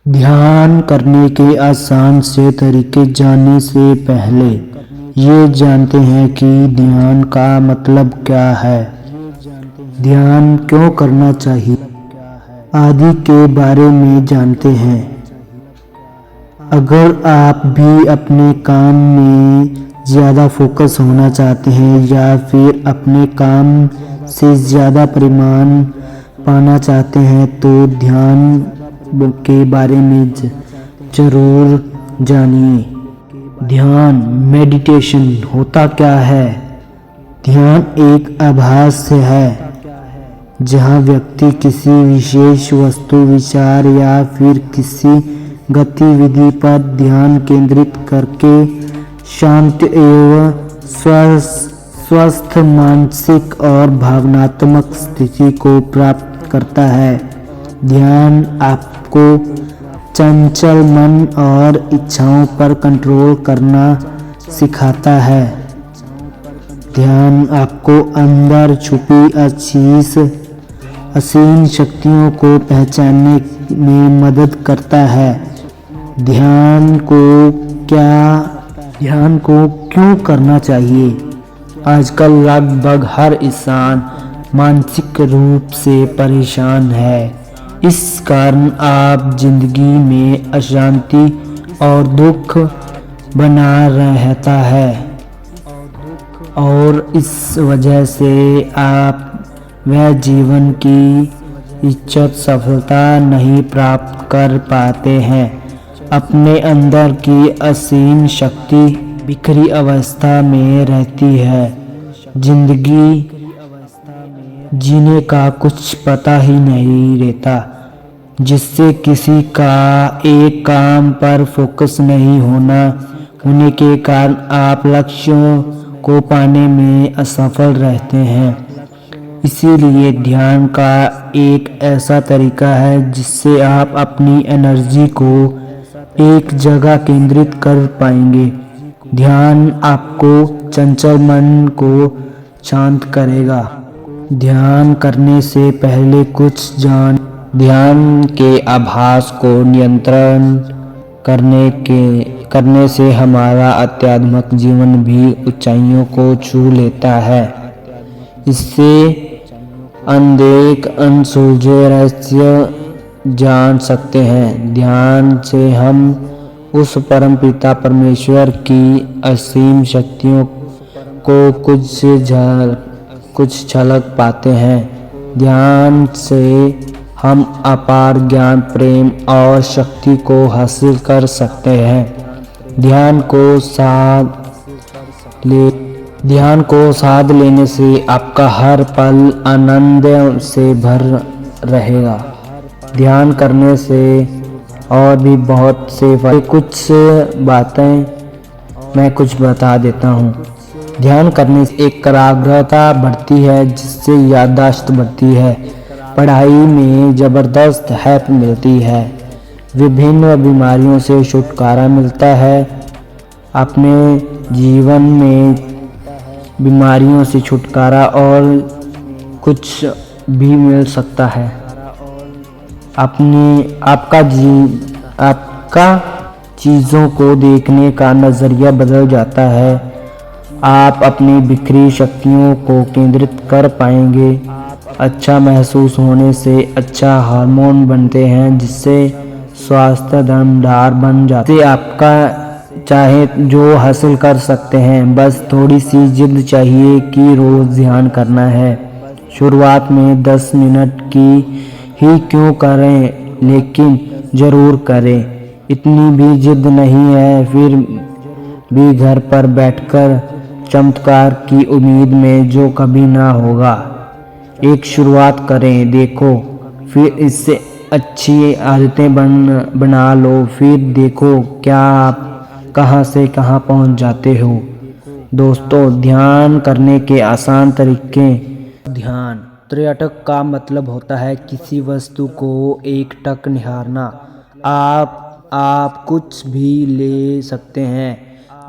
ध्यान करने के आसान से तरीके जानने से पहले ये जानते हैं कि ध्यान का मतलब क्या है, ध्यान क्यों करना चाहिए आदि के बारे में जानते हैं। अगर आप भी अपने काम में ज़्यादा फोकस होना चाहते हैं या फिर अपने काम से ज़्यादा परिणाम पाना चाहते हैं तो ध्यान के बारे में जरूर जानिए। ध्यान मेडिटेशन होता क्या है? ध्यान एक अभ्यास है जहाँ व्यक्ति किसी विशेष वस्तु, विचार या फिर किसी गतिविधि पर ध्यान केंद्रित करके शांत एवं स्वस्थ मानसिक और भावनात्मक स्थिति को प्राप्त करता है। ध्यान आपको चंचल मन और इच्छाओं पर कंट्रोल करना सिखाता है। ध्यान आपको अंदर छुपी असीम शक्तियों को पहचानने में मदद करता है। ध्यान को क्यों करना चाहिए? आजकल लगभग हर इंसान मानसिक रूप से परेशान है। इस कारण आप जिंदगी में अशांति और दुख बना रहता है और इस वजह से आप वह जीवन की इच्छित सफलता नहीं प्राप्त कर पाते हैं। अपने अंदर की असीम शक्ति बिखरी अवस्था में रहती है। जिंदगी जीने का कुछ पता ही नहीं रहता, जिससे किसी का एक काम पर फोकस नहीं होने के कारण आप लक्ष्यों को पाने में असफल रहते हैं। इसीलिए ध्यान का एक ऐसा तरीका है जिससे आप अपनी एनर्जी को एक जगह केंद्रित कर पाएंगे। ध्यान आपको चंचल मन को शांत करेगा। ध्यान करने से पहले ध्यान के अभ्यास को नियंत्रण करने से हमारा आध्यात्मिक जीवन भी ऊंचाइयों को छू लेता है। इससे अनसुलझे रहस्य जान सकते हैं। ध्यान से हम उस परमपिता परमेश्वर की असीम शक्तियों को कुछ झलक पाते हैं। ध्यान से हम अपार ज्ञान, प्रेम और शक्ति को हासिल कर सकते हैं। ध्यान को साध लेने से आपका हर पल आनंद से भर रहेगा। ध्यान करने से और भी बहुत से कुछ बातें मैं कुछ बता देता हूँ। ध्यान करने से एकाग्रता बढ़ती है, जिससे याददाश्त बढ़ती है, पढ़ाई में ज़बरदस्त हेल्प मिलती है, विभिन्न बीमारियों से छुटकारा मिलता है। अपने जीवन में बीमारियों से छुटकारा और कुछ भी मिल सकता है। आपका चीज़ों को देखने का नज़रिया बदल जाता है। आप अपनी बिखरी शक्तियों को केंद्रित कर पाएंगे। अच्छा महसूस होने से अच्छा हार्मोन बनते हैं, जिससे स्वास्थ्य दमदार बन जाते हैं। आपका चाहे जो हासिल कर सकते हैं, बस थोड़ी सी जिद चाहिए कि रोज़ ध्यान करना है। शुरुआत में 10 मिनट की ही क्यों करें, लेकिन ज़रूर करें। इतनी भी जिद नहीं है, फिर भी घर पर बैठकर चमत्कार की उम्मीद में जो कभी ना होगा। एक शुरुआत करें, देखो, फिर इससे अच्छी आदतें बना लो, फिर देखो क्या आप कहां से कहां पहुंच जाते हो। दोस्तों, ध्यान करने के आसान तरीके। ध्यान त्रिटक का मतलब होता है किसी वस्तु को एकटक निहारना। आप कुछ भी ले सकते हैं,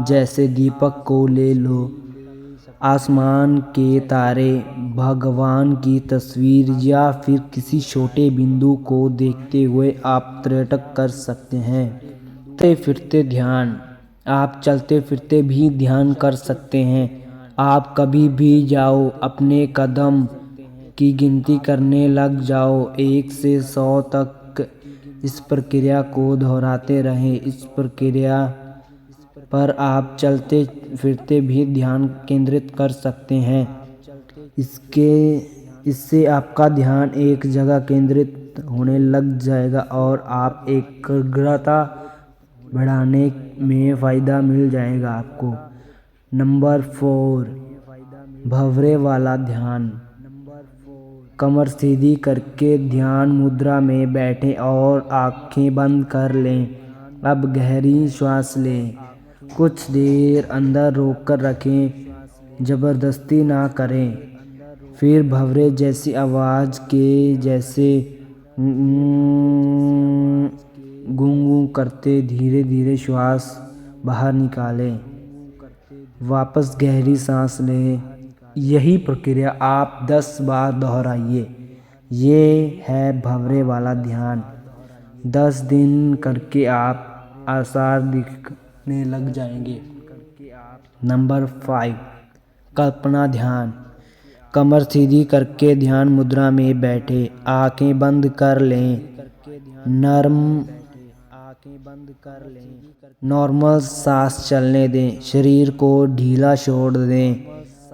जैसे दीपक को ले लो, आसमान के तारे, भगवान की तस्वीर या फिर किसी छोटे बिंदु को देखते हुए आप पर्यटक कर सकते हैं। चलते फिरते ध्यान, आप चलते फिरते भी ध्यान कर सकते हैं। आप कभी भी जाओ, अपने कदम की गिनती करने लग जाओ 1 से 100 तक। इस प्रक्रिया को दोहराते रहें। इस प्रक्रिया पर आप चलते फिरते भी ध्यान केंद्रित कर सकते हैं। इससे आपका ध्यान एक जगह केंद्रित होने लग जाएगा और आप एकाग्रता बढ़ाने में फ़ायदा मिल जाएगा आपको। नंबर 4, भंवरे वाला ध्यान। कमर सीधी करके ध्यान मुद्रा में बैठें और आंखें बंद कर लें। अब गहरी श्वास लें। कुछ देर अंदर रोककर रखें, ज़बरदस्ती ना करें। फिर भंवरे जैसी आवाज़ के जैसे गूं करते धीरे धीरे श्वास बाहर निकालें। वापस गहरी सांस लें। यही प्रक्रिया आप 10 बार दोहराइए। ये है भंवरे वाला ध्यान। 10 दिन करके आप आसार दिखने लग जाएंगे। नंबर 5, कल्पना ध्यान। कमर सीधी करके ध्यान मुद्रा में बैठे, आंखें बंद कर लें। नॉर्मल सांस चलने दें। शरीर को ढीला छोड़ दें।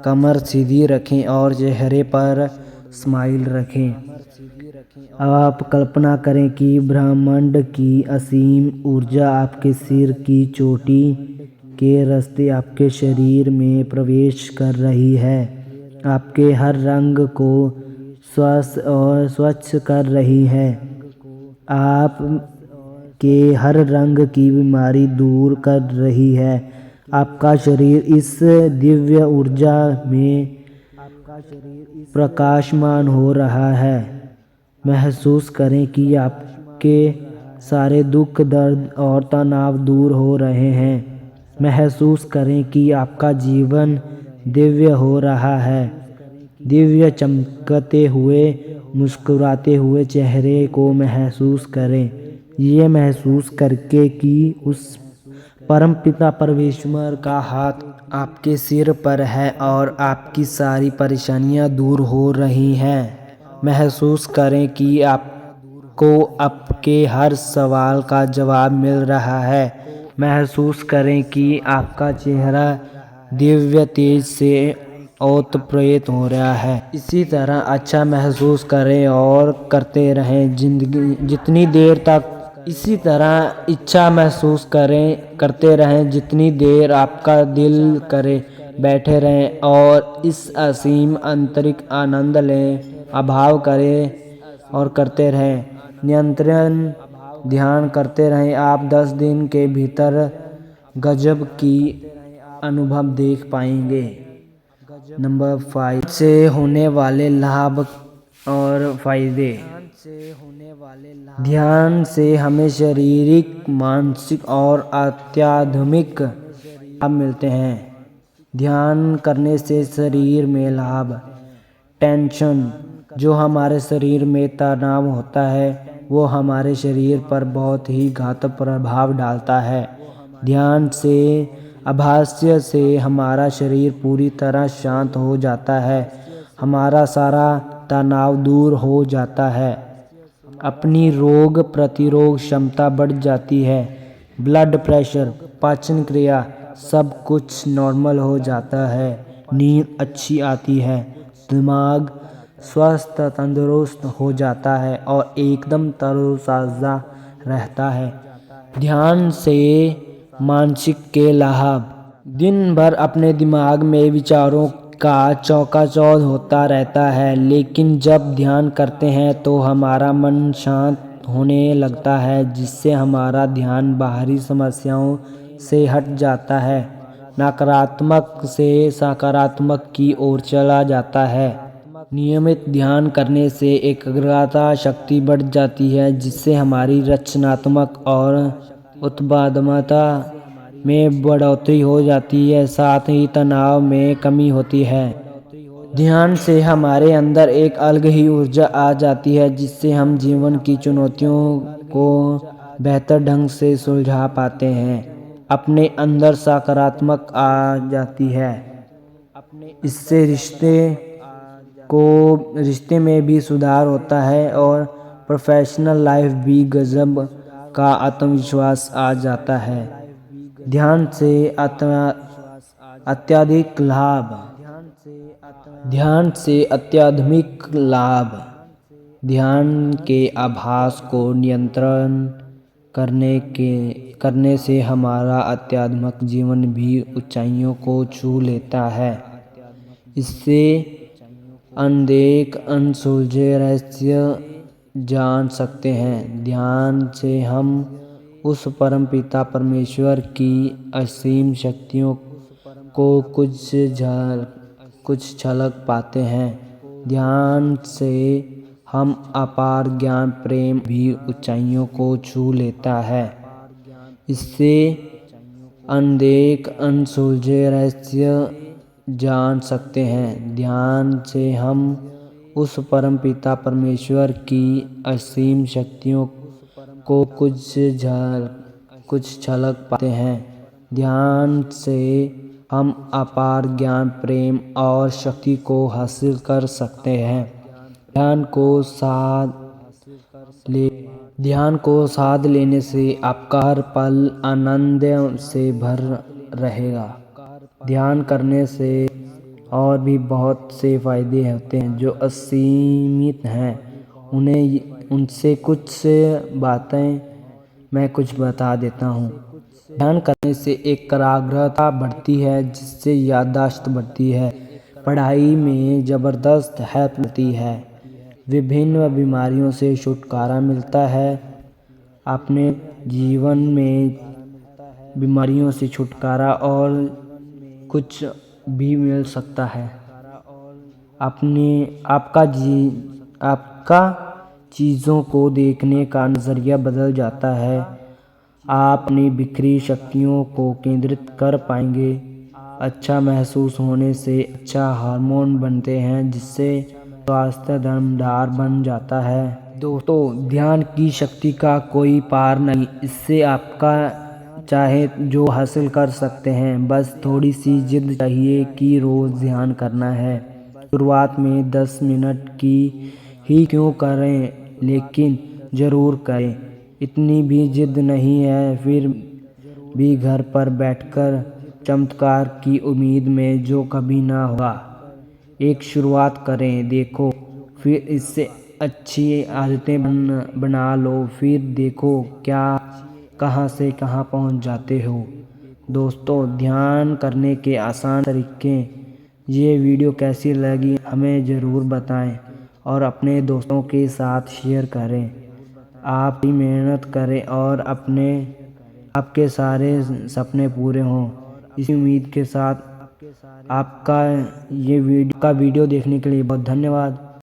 कमर सीधी रखें और चेहरे पर स्माइल रखें। अब आप कल्पना करें कि ब्रह्मांड की असीम ऊर्जा आपके सिर की चोटी के रास्ते आपके शरीर में प्रवेश कर रही है। आपके हर रंग को स्वस्थ और स्वच्छ कर रही है। आप के हर रंग की बीमारी दूर कर रही है। आपका शरीर इस दिव्य ऊर्जा में प्रकाशमान हो रहा है। महसूस करें कि आपके सारे दुख, दर्द और तनाव दूर हो रहे हैं। महसूस करें कि आपका जीवन दिव्य हो रहा है। दिव्य चमकते हुए, मुस्कुराते हुए चेहरे को महसूस करें। ये महसूस करके कि उस परमपिता परमेश्वर का हाथ आपके सिर पर है और आपकी सारी परेशानियां दूर हो रही हैं। महसूस करें कि आपको आपके हर सवाल का जवाब मिल रहा है। महसूस करें कि आपका चेहरा दिव्य तेज से ओतप्रोत हो रहा है। इसी तरह अच्छा महसूस करें और करते रहें जितनी देर तक। इसी तरह इच्छा महसूस करते रहें जितनी देर आपका दिल करे। बैठे रहें और इस असीम आंतरिक आनंद लें। अभाव करें और करते रहें। नियंत्रण ध्यान करते रहें। आप 10 दिन के भीतर गजब की अनुभव देख पाएंगे। नंबर 5, से होने वाले लाभ और फायदे। ध्यान से हमें शारीरिक, मानसिक और आध्यात्मिक लाभ मिलते हैं। ध्यान करने से शरीर में लाभ। टेंशन, जो हमारे शरीर में तनाव होता है, वो हमारे शरीर पर बहुत ही घातक प्रभाव डालता है। ध्यान से अभ्यास से हमारा शरीर पूरी तरह शांत हो जाता है। हमारा सारा तनाव दूर हो जाता है। अपनी रोग प्रतिरोध क्षमता बढ़ जाती है। ब्लड प्रेशर, पाचन क्रिया, सब कुछ नॉर्मल हो जाता है। नींद अच्छी आती है। दिमाग स्वस्थ तंदुरुस्त हो जाता है और एकदम तरोताज़ा रहता है। ध्यान से मानसिक के लाभ। दिन भर अपने दिमाग में विचारों का चौकाचौंध होता रहता है, लेकिन जब ध्यान करते हैं तो हमारा मन शांत होने लगता है, जिससे हमारा ध्यान बाहरी समस्याओं से हट जाता है, नकारात्मक से सकारात्मक की ओर चला जाता है। नियमित ध्यान करने से एकाग्रता शक्ति बढ़ जाती है, जिससे हमारी रचनात्मक और उत्पादकता में बढ़ोतरी हो जाती है, साथ ही तनाव में कमी होती है। ध्यान से हमारे अंदर एक अलग ही ऊर्जा आ जाती है, जिससे हम जीवन की चुनौतियों को बेहतर ढंग से सुलझा पाते हैं। अपने अंदर सकारात्मक आ जाती है। इससे रिश्ते में भी सुधार होता है और प्रोफेशनल लाइफ भी गजब का आत्मविश्वास आ जाता है। ध्यान से अत्यधिक लाभ। ध्यान से आध्यात्मिक लाभ। ध्यान के अभ्यास को नियंत्रण करने से हमारा आध्यात्मिक जीवन भी ऊंचाइयों को छू लेता है। इससे अनसुलझे रहस्य जान सकते हैं। ध्यान से हम उस परमपिता परमेश्वर की असीम शक्तियों को कुछ झलक पाते हैं। ध्यान से हम अपार ज्ञान प्रेम भी ऊंचाइयों को छू लेता है। इससे अनसुलझे रहस्य जान सकते हैं। ध्यान से हम उस परमपिता परमेश्वर की असीम शक्तियों को कुछ झलक पाते हैं। ध्यान से हम अपार ज्ञान प्रेम और शक्ति को हासिल कर सकते हैं। ध्यान को साध लेने से आपका हर पल आनंद से भर रहेगा। ध्यान करने से और भी बहुत से फायदे होते हैं जो असीमित हैं। उनसे कुछ बातें मैं कुछ बता देता हूँ। ध्यान करने से एकाग्रता बढ़ती है, जिससे याददाश्त बढ़ती है, पढ़ाई में ज़बरदस्त हेल्प मिलती है, विभिन्न बीमारियों से छुटकारा मिलता है। अपने जीवन में बीमारियों से छुटकारा और कुछ भी मिल सकता है। आपका चीज़ों को देखने का नज़रिया बदल जाता है। आप अपनी बिखरी शक्तियों को केंद्रित कर पाएंगे। अच्छा महसूस होने से अच्छा हार्मोन बनते हैं, जिससे स्वास्थ्य दमदार बन जाता है। दोस्तों, ध्यान की शक्ति का कोई पार नहीं। इससे आपका चाहे जो हासिल कर सकते हैं। बस थोड़ी सी जिद चाहिए कि रोज़ ध्यान करना है। शुरुआत में 10 मिनट की ही क्यों करें, लेकिन ज़रूर करें। इतनी भी जिद नहीं है फिर भी घर पर बैठकर चमत्कार की उम्मीद में, जो कभी ना होगा। एक शुरुआत करें, देखो, फिर इससे अच्छी आदतें बना लो, फिर देखो कहाँ से कहाँ पहुँच जाते हो। दोस्तों, ध्यान करने के आसान तरीके। ये वीडियो कैसी लगी हमें ज़रूर बताएं और अपने दोस्तों के साथ शेयर करें। आप भी मेहनत करें और आपके सारे सपने पूरे हों। इसी उम्मीद के साथ आपका वीडियो देखने के लिए बहुत धन्यवाद।